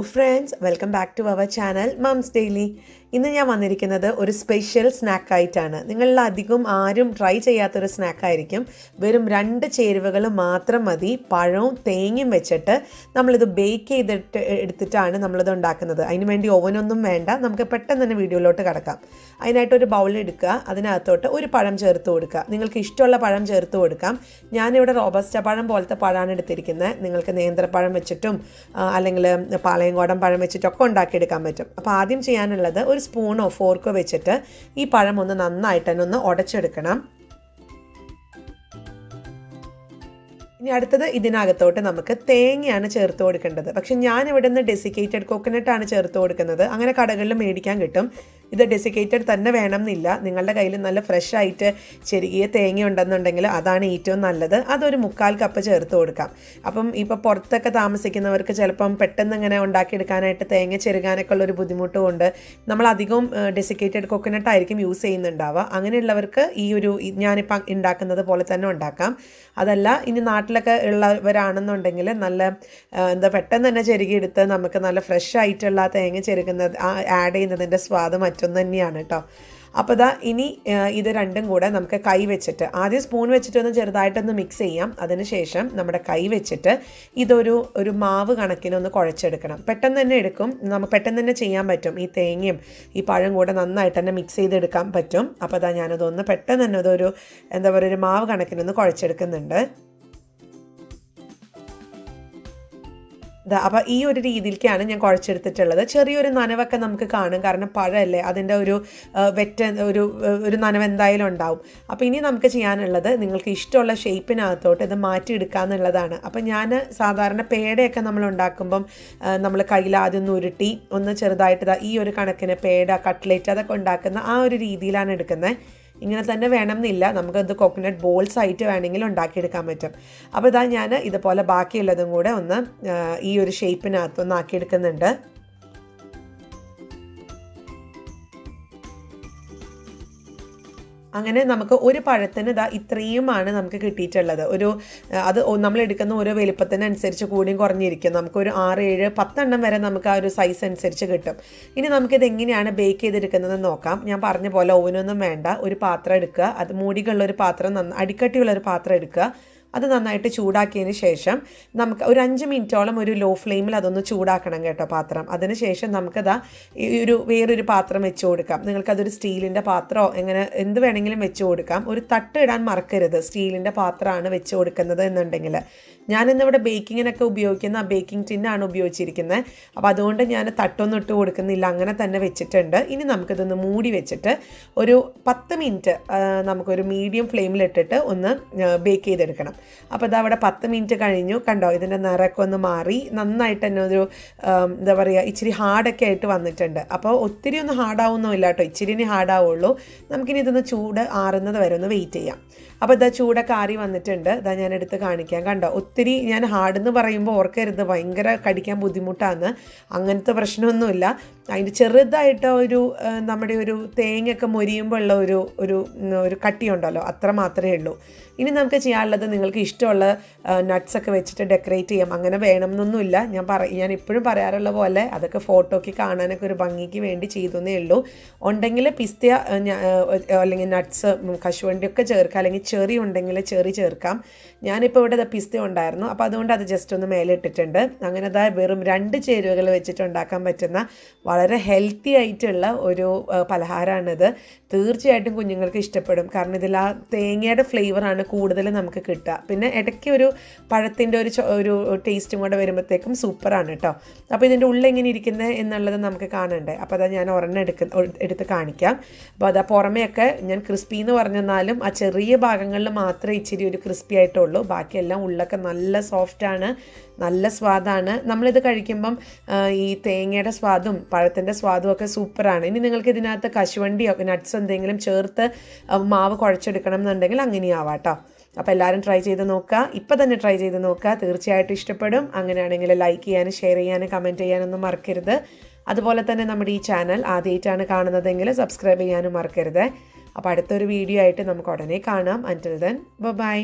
Friends, welcome back to our channel moms daily. ഇന്ന് ഞാൻ വന്നിരിക്കുന്നത് ഒരു സ്പെഷ്യൽ സ്നാക്കായിട്ടാണ്. നിങ്ങളിൽ അധികം ആരും ട്രൈ ചെയ്യാത്തൊരു സ്നാക്കായിരിക്കും. വെറും 2 ചേരുവകൾ മാത്രം മതി. പഴവും തേങ്ങയും വെച്ചിട്ട് നമ്മളിത് ബേക്ക് എടുത്തിട്ടാണ് നമ്മളിത് ഉണ്ടാക്കുന്നത്. അതിന് വേണ്ടി ഓവനൊന്നും വേണ്ട. നമുക്ക് പെട്ടെന്ന് തന്നെ വീഡിയോയിലോട്ട് കിടക്കാം. അതിനായിട്ടൊരു ബൗൾ എടുക്കുക. അതിനകത്തോട്ട് ഒരു പഴം ചേർത്ത് കൊടുക്കുക. നിങ്ങൾക്ക് ഇഷ്ടമുള്ള പഴം ചേർത്ത് കൊടുക്കാം. ഞാനിവിടെ റോബസ്റ്റ പഴം പോലത്തെ പഴമാണ് എടുത്തിരിക്കുന്നത്. നിങ്ങൾക്ക് നേന്ത്രപ്പഴം വെച്ചിട്ടും അല്ലെങ്കിൽ പാളയംകോടൻ പഴം വെച്ചിട്ടൊക്കെ ഉണ്ടാക്കിയെടുക്കാൻ പറ്റും. അപ്പോൾ ആദ്യം ചെയ്യാനുള്ളത് ഒരു സ്പൂണോ ഫോർക്കോ വെച്ചിട്ട് ഈ പഴം ഒന്ന് നന്നായിട്ട് തന്നെ ഒന്ന് ഉടച്ചെടുക്കണം. ഇനി അടുത്തത് ഇതിനകത്തോട്ട് നമുക്ക് തേങ്ങയാണ് ചേർത്ത് കൊടുക്കേണ്ടത്. പക്ഷെ ഞാൻ ഇവിടെ നിന്ന് ഡെസിക്കേറ്റഡ് കോക്കനട്ടാണ് ചേർത്ത് കൊടുക്കുന്നത്. അങ്ങനെ കടകളിൽ മേടിക്കാൻ കിട്ടും. ഇത് ഡെസിക്കേറ്റഡ് തന്നെ വേണം എന്നില്ല. നിങ്ങളുടെ കയ്യിൽ നല്ല ഫ്രഷ് ആയിട്ട് ചെറിയ തേങ്ങ ഉണ്ടെന്നുണ്ടെങ്കിൽ അതാണ് ഏറ്റവും നല്ലത്. അതൊരു 1/4 കപ്പ് ചേർത്ത് കൊടുക്കാം. അപ്പം ഇപ്പോൾ പുറത്തൊക്കെ താമസിക്കുന്നവർക്ക് ചിലപ്പം പെട്ടെന്ന് ഇങ്ങനെ ഉണ്ടാക്കിയെടുക്കാനായിട്ട് തേങ്ങ ചെരുകാനൊക്കെ ഉള്ളൊരു ബുദ്ധിമുട്ടും കൊണ്ട് നമ്മൾ അധികവും ഡെസിക്കേറ്റഡ് കോക്കനട്ട് ആയിരിക്കും യൂസ് ചെയ്യുന്നുണ്ടാവുക. അങ്ങനെയുള്ളവർക്ക് ഈ ഒരു ഞാനിപ്പം ഉണ്ടാക്കുന്നത് പോലെ തന്നെ ഉണ്ടാക്കാം. അതല്ല ഇനി നാട്ടിലൊക്കെ ഉള്ളവരാണെന്നുണ്ടെങ്കിൽ നല്ല പെട്ടെന്ന് തന്നെ ചെരുകിയെടുത്ത് നമുക്ക് നല്ല ഫ്രഷ് ആയിട്ടുള്ള തേങ്ങ ചെരുകുന്നത് ആഡ് ചെയ്യുന്നതിൻ്റെ സ്വാദ് മറ്റൊന്ന് തന്നെയാണ് കേട്ടോ. അപ്പോൾ ഇനി ഇത് രണ്ടും കൂടെ നമുക്ക് കൈ വെച്ചിട്ട് ആദ്യം സ്പൂൺ വെച്ചിട്ടൊന്ന് ചെറുതായിട്ടൊന്ന് മിക്സ് ചെയ്യാം. അതിനുശേഷം നമ്മുടെ കൈ വെച്ചിട്ട് ഒരു മാവ് കണക്കിനൊന്ന് കുഴച്ചെടുക്കണം. പെട്ടെന്ന് തന്നെ എടുക്കും. നമുക്ക് പെട്ടെന്ന് തന്നെ ചെയ്യാൻ പറ്റും. ഈ തേങ്ങയും ഈ പഴം കൂടെ നന്നായിട്ട് തന്നെ മിക്സ് ചെയ്തെടുക്കാൻ പറ്റും. അപ്പോൾ ഞാനതൊന്ന് പെട്ടെന്ന് തന്നെ ഒരു മാവ് കണക്കിനൊന്ന് കുഴച്ചെടുക്കുന്നുണ്ട്. അപ്പോൾ ഈ ഒരു രീതിയിലേക്കാണ് ഞാൻ കുഴച്ചെടുത്തിട്ടുള്ളത്. ചെറിയൊരു നനവൊക്കെ നമുക്ക് കാണും. കാരണം പഴമല്ലേ, അതിൻ്റെ ഒരു നനവ് എന്തായാലും ഉണ്ടാവും. അപ്പോൾ ഇനി നമുക്ക് ചെയ്യാനുള്ളത് നിങ്ങൾക്ക് ഇഷ്ടമുള്ള ഷേപ്പിനകത്തോട്ട് ഇത് മാറ്റിയെടുക്കുക എന്നുള്ളതാണ്. അപ്പോൾ ഞാൻ സാധാരണ പേടയൊക്കെ നമ്മൾ ഉണ്ടാക്കുമ്പം നമ്മൾ കയ്യിൽ ആദ്യം ഒന്ന് ഉരുട്ടി ഒന്ന് ചെറുതായിട്ട് ഈ ഒരു കണക്കിന് പേട, കട്ട്ലേറ്റ് അതൊക്കെ ഉണ്ടാക്കുന്ന ആ ഒരു രീതിയിലാണ് എടുക്കുന്നത്. ഇങ്ങനെ തന്നെ വേണം എന്നില്ല. നമുക്കത് കോക്കനട്ട് ബോൾസ് ആയിട്ട് വേണമെങ്കിൽ ഉണ്ടാക്കിയെടുക്കാൻ പറ്റും. അപ്പോൾ ഞാൻ ഇതുപോലെ ബാക്കിയുള്ളതും കൂടെ ഒന്ന് ഈ ഒരു ഷേപ്പിനകത്തൊന്ന് ആക്കിയെടുക്കുന്നുണ്ട്. അങ്ങനെ നമുക്ക് ഒരു പഴത്തിന് ഇത്രയുമാണ് നമുക്ക് കിട്ടിയിട്ടുള്ളത്. അത് നമ്മൾ എടുക്കുന്ന ഓരോ വലിപ്പത്തിനനുസരിച്ച് കൂടിയും കുറഞ്ഞിരിക്കും. നമുക്കൊരു 6, 7, 10 എണ്ണം വരെ നമുക്ക് ആ ഒരു സൈസ് അനുസരിച്ച് കിട്ടും. ഇനി നമുക്കിത് എങ്ങനെയാണ് ബേക്ക് ചെയ്തെടുക്കുന്നതെന്ന് നോക്കാം. ഞാൻ പറഞ്ഞ പോലെ ഓവനൊന്നും വേണ്ട. ഒരു പാത്രം എടുക്കുക. അത് മൂടികളുള്ളൊരു പാത്രം, അടിക്കട്ടിയുള്ളൊരു പാത്രം എടുക്കുക. അത് നന്നായിട്ട് ചൂടാക്കിയതിന് ശേഷം നമുക്ക് ഒരു 5 മിനിറ്റോളം ഒരു ലോ ഫ്ലെയിമിൽ അതൊന്ന് ചൂടാക്കണം കേട്ടോ പാത്രം. അതിനുശേഷം നമുക്കത് വേറൊരു പാത്രം വെച്ച് കൊടുക്കാം. നിങ്ങൾക്കതൊരു സ്റ്റീലിൻ്റെ പാത്രമോ എന്ത് വേണമെങ്കിലും വെച്ച് കൊടുക്കാം. ഒരു തട്ട് ഇടാൻ മറക്കരുത്. സ്റ്റീലിൻ്റെ പാത്രമാണ് വെച്ച് കൊടുക്കുന്നത് എന്നുണ്ടെങ്കിൽ. ഞാനിന്നിവിടെ ബേക്കിങ്ങിനൊക്കെ ഉപയോഗിക്കുന്ന ബേക്കിംഗ് ടിന്നാണ് ഉപയോഗിച്ചിരിക്കുന്നത്. അപ്പോൾ അതുകൊണ്ട് ഞാൻ തട്ടൊന്നും ഇട്ട് കൊടുക്കുന്നില്ല. അങ്ങനെ തന്നെ വെച്ചിട്ടുണ്ട്. ഇനി നമുക്കിതൊന്ന് മൂടി വെച്ചിട്ട് ഒരു 10 മിനിറ്റ് നമുക്കൊരു മീഡിയം ഫ്ലെയിമിലിട്ടിട്ട് ഒന്ന് ബേക്ക് ചെയ്തെടുക്കണം. അപ്പോൾ അവിടെ 10 മിനിറ്റ് കഴിഞ്ഞു. കണ്ടോ, ഇതിൻ്റെ നിറമൊക്കെ ഒന്ന് മാറി നന്നായിട്ട് തന്നെ ഇച്ചിരി ഹാർഡൊക്കെ ആയിട്ട് വന്നിട്ടുണ്ട്. അപ്പോൾ ഒത്തിരി ഒന്നും ഹാർഡാവുന്നില്ല കേട്ടോ. ഇച്ചിരി ഇനി ഹാർഡാവുള്ളൂ. നമുക്കിനി ഇതൊന്ന് ചൂട് ആറുന്നത് വരെ ഒന്ന് വെയിറ്റ് ചെയ്യാം. അപ്പോൾ ചൂടൊക്കെ ആറി വന്നിട്ടുണ്ട്. ഞാൻ എടുത്ത് കാണിക്കാം. കണ്ടോ, ഒത്തിരി ഞാൻ ഹാർഡെന്ന് പറയുമ്പോൾ ഓർക്കരുത് ഭയങ്കര കടിക്കാൻ ബുദ്ധിമുട്ടാണ്. അങ്ങനത്തെ പ്രശ്നമൊന്നുമില്ല. അതിൻ്റെ ചെറുതായിട്ട് നമ്മുടെ ഒരു തേങ്ങയൊക്കെ മൊരിയുമ്പോൾ ഉള്ള ഒരു കട്ടിയുണ്ടല്ലോ, അത്ര മാത്രമേ ഉള്ളൂ. ഇനി നമുക്ക് ചെയ്യാനുള്ളത് നിങ്ങൾക്ക് ഇഷ്ടമുള്ള നട്ട്സൊക്കെ വെച്ചിട്ട് ഡെക്കറേറ്റ് ചെയ്യാം. അങ്ങനെ വേണമെന്നൊന്നുമില്ല. ഞാൻ ഇപ്പോഴും പറയാറുള്ള പോലെ അതൊക്കെ ഫോട്ടോയ്ക്ക് കാണാനൊക്കെ ഒരു ഭംഗിക്ക് വേണ്ടി ചെയ്തേ ഉള്ളൂ. ഉണ്ടെങ്കിൽ പിസ്ത അല്ലെങ്കിൽ നട്ട്സ്, കശുവണ്ടിയൊക്കെ ചേർക്കാം. അല്ലെങ്കിൽ ചെറി ഉണ്ടെങ്കിൽ ചെറി ചേർക്കാം. ഞാനിപ്പോൾ ഇവിടെ പിസ്ത ഉണ്ടായിരുന്നു. അപ്പോൾ അതുകൊണ്ട് അത് ജസ്റ്റ് ഒന്ന് മേലെ ഇട്ടിട്ടുണ്ട്. അങ്ങനെ വെറും 2 ചേരുവകൾ വെച്ചിട്ട് ഉണ്ടാക്കാൻ പറ്റുന്ന വളരെ ഹെൽത്തി ആയിട്ടുള്ള ഒരു പലഹാരമാണിത്. തീർച്ചയായിട്ടും കുഞ്ഞുങ്ങൾക്ക് ഇഷ്ടപ്പെടും. കാരണം ഇതിൽ ആ തേങ്ങയുടെ ഫ്ലേവറാണ് കൂടുതൽ നമുക്ക് കിട്ടുക. പിന്നെ ഇടയ്ക്ക് ഒരു പഴത്തിൻ്റെ ഒരു ടേസ്റ്റും കൂടെ വരുമ്പോഴത്തേക്കും സൂപ്പറാണ് കേട്ടോ. അപ്പോൾ ഇതിൻ്റെ ഉള്ളിൽ എങ്ങനെ ഇരിക്കുന്നത് എന്നുള്ളത് നമുക്ക് കാണണ്ടേ. അപ്പോൾ ഞാൻ ഒരെണ്ണം എടുത്ത് കാണിക്കാം. അപ്പോൾ പുറമെയൊക്കെ ഞാൻ ക്രിസ്പി എന്ന് പറഞ്ഞെന്നാലും ആ ചെറിയ ഭാഗങ്ങളിൽ മാത്രമേ ഇച്ചിരി ഒരു ക്രിസ്പി ആയിട്ടുള്ളൂ. ബാക്കിയെല്ലാം ഉള്ളൊക്കെ നല്ല സോഫ്റ്റാണ്, നല്ല സ്വാദാണ്. നമ്മളിത് കഴിക്കുമ്പം ഈ തേങ്ങയുടെ സ്വാദും പഴത്തിൻ്റെ സ്വാദും ഒക്കെ സൂപ്പറാണ്. ഇനി നിങ്ങൾക്ക് ഇതിനകത്ത് കശുവണ്ടിയോ നട്ട്സ് എന്തെങ്കിലും ചേർത്ത് മാവ് കുഴച്ചെടുക്കണം എന്നുണ്ടെങ്കിൽ അങ്ങനെയാവാം കേട്ടോ. അപ്പോൾ എല്ലാവരും ട്രൈ ചെയ്ത് നോക്കുക. ഇപ്പം തന്നെ ട്രൈ ചെയ്ത് നോക്കുക. തീർച്ചയായിട്ടും ഇഷ്ടപ്പെടും. അങ്ങനെയാണെങ്കിൽ ലൈക്ക് ചെയ്യാനും ഷെയർ ചെയ്യാനും കമൻറ്റ് ചെയ്യാനൊന്നും മറക്കരുത്. അതുപോലെ തന്നെ നമ്മുടെ ഈ ചാനൽ ആദ്യമായിട്ടാണ് കാണുന്നതെങ്കിൽ സബ്സ്ക്രൈബ് ചെയ്യാനും മറക്കരുത്. അപ്പോൾ അടുത്തൊരു വീഡിയോ ആയിട്ട് നമുക്ക് ഉടനെ കാണാം. അൻറ്റിൽ ദെൻ ബൈ.